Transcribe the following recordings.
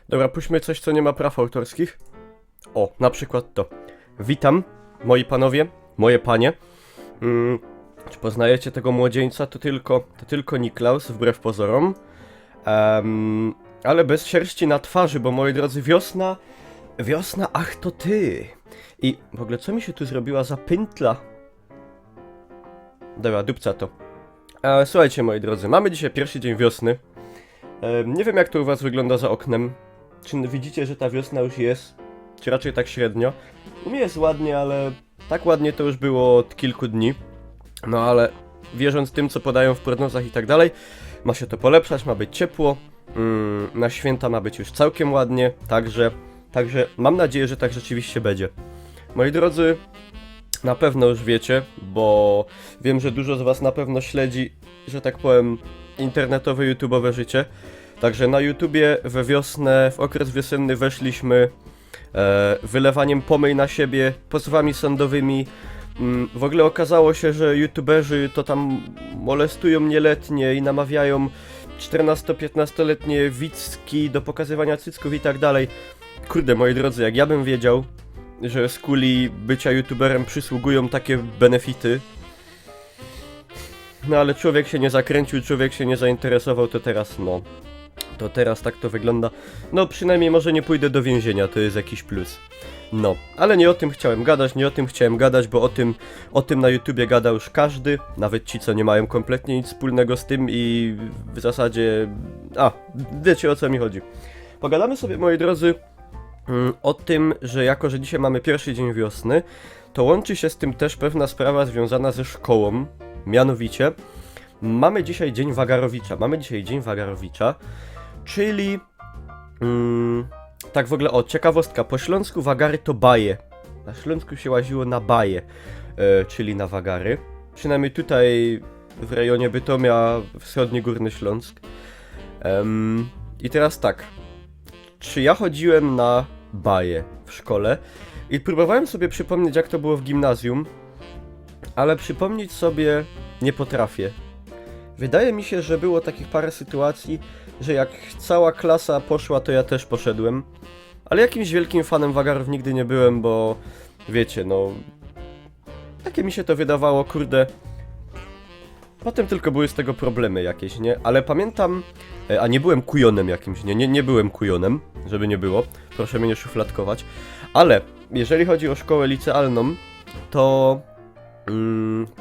Dobra, puśćmy coś, co nie ma praw autorskich. O, na przykład to. Witam, moi panowie, moje panie. Czy poznajecie tego młodzieńca? To tylko Niklaus, wbrew pozorom. Ale bez sierści na twarzy, bo moi drodzy, wiosna, ach to ty. I w ogóle co mi się tu zrobiła za pętla? Dobra, dupca to. Słuchajcie, moi drodzy, mamy dzisiaj pierwszy dzień wiosny. Nie wiem, jak to u was wygląda za oknem. Czy widzicie, że ta wiosna już jest? Czy raczej tak średnio? U mnie jest ładnie, ale tak ładnie to już było od kilku dni. No ale wierząc tym, co podają w prognozach i tak dalej, ma się to polepszać, ma być ciepło. Na święta ma być już całkiem ładnie, także mam nadzieję, że tak rzeczywiście będzie. Moi drodzy, na pewno już wiecie, bo wiem, że dużo z was na pewno śledzi, że tak powiem, internetowe, YouTube'owe życie. Także na YouTubie we wiosnę, w okres wiosenny weszliśmy wylewaniem pomyj na siebie, pozwami sądowymi. W ogóle okazało się, że YouTuberzy to tam molestują nieletnie i namawiają 14-15-letnie wicki do pokazywania cycków i tak dalej. Kurde, moi drodzy, jak ja bym wiedział, że z kuli bycia YouTuberem przysługują takie benefity. No ale człowiek się nie zakręcił, człowiek się nie zainteresował, to teraz tak to wygląda. No przynajmniej może nie pójdę do więzienia, to jest jakiś plus. No, ale nie o tym chciałem gadać, bo o tym na YouTubie gada już każdy, nawet ci, co nie mają kompletnie nic wspólnego z tym i w zasadzie... wiecie, o co mi chodzi. Pogadamy sobie, moi drodzy, o tym, że jako, że dzisiaj mamy pierwszy dzień wiosny, to łączy się z tym też pewna sprawa związana ze szkołą, mianowicie mamy dzisiaj Dzień Wagarowicza, czyli... tak w ogóle, ciekawostka, po śląsku wagary to baje. Na Śląsku się łaziło na baje, czyli na wagary. Przynajmniej tutaj w rejonie Bytomia, wschodni Górny Śląsk. I teraz tak, czy ja chodziłem na baje w szkole i próbowałem sobie przypomnieć, jak to było w gimnazjum, ale przypomnieć sobie nie potrafię. Wydaje mi się, że było takich parę sytuacji, że jak cała klasa poszła, to ja też poszedłem. Ale jakimś wielkim fanem wagarów nigdy nie byłem, bo wiecie, no... Takie mi się to wydawało, kurde... Potem tylko były z tego problemy jakieś, nie? Ale pamiętam... A nie byłem kujonem jakimś, nie byłem kujonem, żeby nie było. Proszę mnie nie szufladkować. Ale jeżeli chodzi o szkołę licealną, to...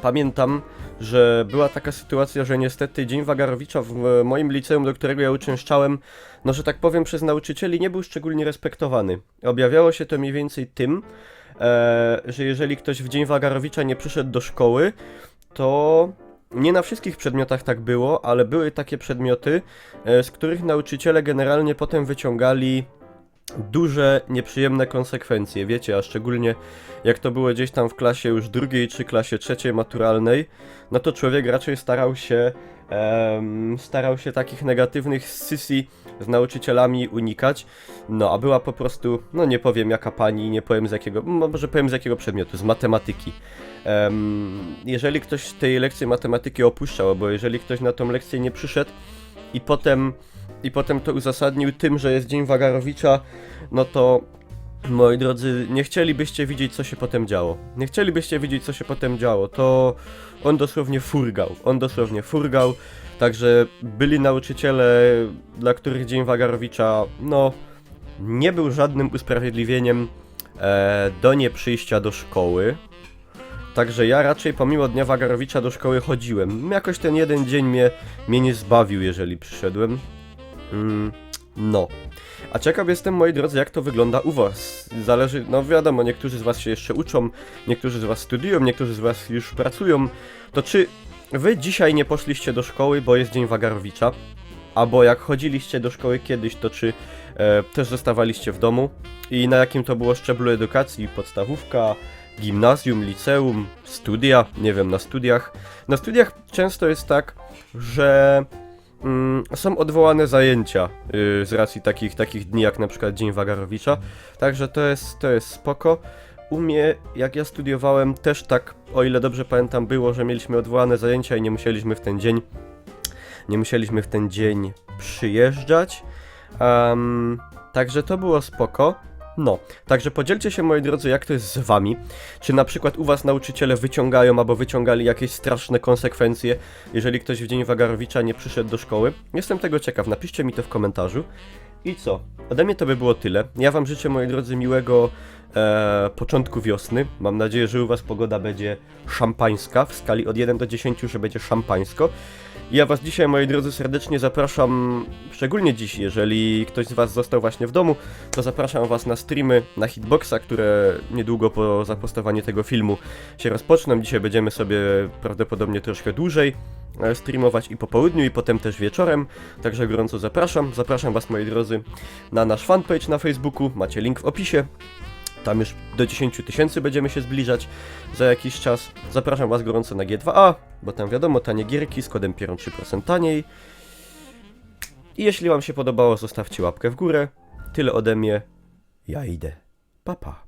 pamiętam, że była taka sytuacja, że niestety Dzień Wagarowicza w moim liceum, do którego ja uczęszczałem, no że tak powiem, przez nauczycieli nie był szczególnie respektowany. Objawiało się to mniej więcej tym, że jeżeli ktoś w Dzień Wagarowicza nie przyszedł do szkoły, to nie na wszystkich przedmiotach tak było, ale były takie przedmioty, z których nauczyciele generalnie potem wyciągali duże, nieprzyjemne konsekwencje, wiecie, a szczególnie jak to było gdzieś tam w klasie już drugiej czy klasie trzeciej maturalnej, no to człowiek raczej starał się takich negatywnych sesji z nauczycielami unikać, no a była po prostu, no nie powiem jaka pani, nie powiem z jakiego, może powiem z jakiego przedmiotu, z matematyki. Jeżeli ktoś tej lekcji matematyki opuszczał, albo jeżeli ktoś na tą lekcję nie przyszedł i potem to uzasadnił tym, że jest Dzień Wagarowicza, no to, moi drodzy, nie chcielibyście widzieć, co się potem działo. To on dosłownie furgał, także byli nauczyciele, dla których Dzień Wagarowicza, no, nie był żadnym usprawiedliwieniem do nieprzyjścia do szkoły. Także ja raczej pomimo Dnia Wagarowicza do szkoły chodziłem. Jakoś ten jeden dzień mnie nie zbawił, jeżeli przyszedłem. No. A ciekaw jestem, moi drodzy, jak to wygląda u was. Zależy, no wiadomo, niektórzy z was się jeszcze uczą, niektórzy z was studiują, niektórzy z was już pracują. To czy wy dzisiaj nie poszliście do szkoły, bo jest Dzień Wagarowicza? Albo jak chodziliście do szkoły kiedyś, to czy też zostawaliście w domu? I na jakim to było szczeblu edukacji? Podstawówka, gimnazjum, liceum, studia? Nie wiem, na studiach. Na studiach często jest tak, że... są odwołane zajęcia z racji takich dni jak na przykład Dzień Wagarowicza, także to jest spoko. U mnie, jak ja studiowałem, też tak, o ile dobrze pamiętam, było, że mieliśmy odwołane zajęcia i nie musieliśmy w ten dzień przyjeżdżać. Także to było spoko. No, także podzielcie się, moi drodzy, jak to jest z wami. Czy na przykład u was nauczyciele wyciągają albo wyciągali jakieś straszne konsekwencje, jeżeli ktoś w dzień Wagarowicza nie przyszedł do szkoły? Jestem tego ciekaw, napiszcie mi to w komentarzu. I co? Ode mnie to by było tyle. Ja wam życzę, moi drodzy, miłego początku wiosny. Mam nadzieję, że u was pogoda będzie szampańska, w skali od 1 do 10, że będzie szampańsko. Ja was dzisiaj, moi drodzy, serdecznie zapraszam, szczególnie dziś, jeżeli ktoś z was został właśnie w domu, to zapraszam was na streamy na Hitboxa, które niedługo po zapostowaniu tego filmu się rozpoczną. Dzisiaj będziemy sobie prawdopodobnie troszkę dłużej streamować i po południu, i potem też wieczorem, także gorąco zapraszam. Zapraszam was, moi drodzy, na nasz fanpage na Facebooku, macie link w opisie. Tam już do 10 000 będziemy się zbliżać za jakiś czas. Zapraszam was gorąco na G2A, bo tam wiadomo, tanie gierki z kodem Pieron 3% taniej. I jeśli wam się podobało, zostawcie łapkę w górę. Tyle ode mnie. Ja idę. Pa, pa.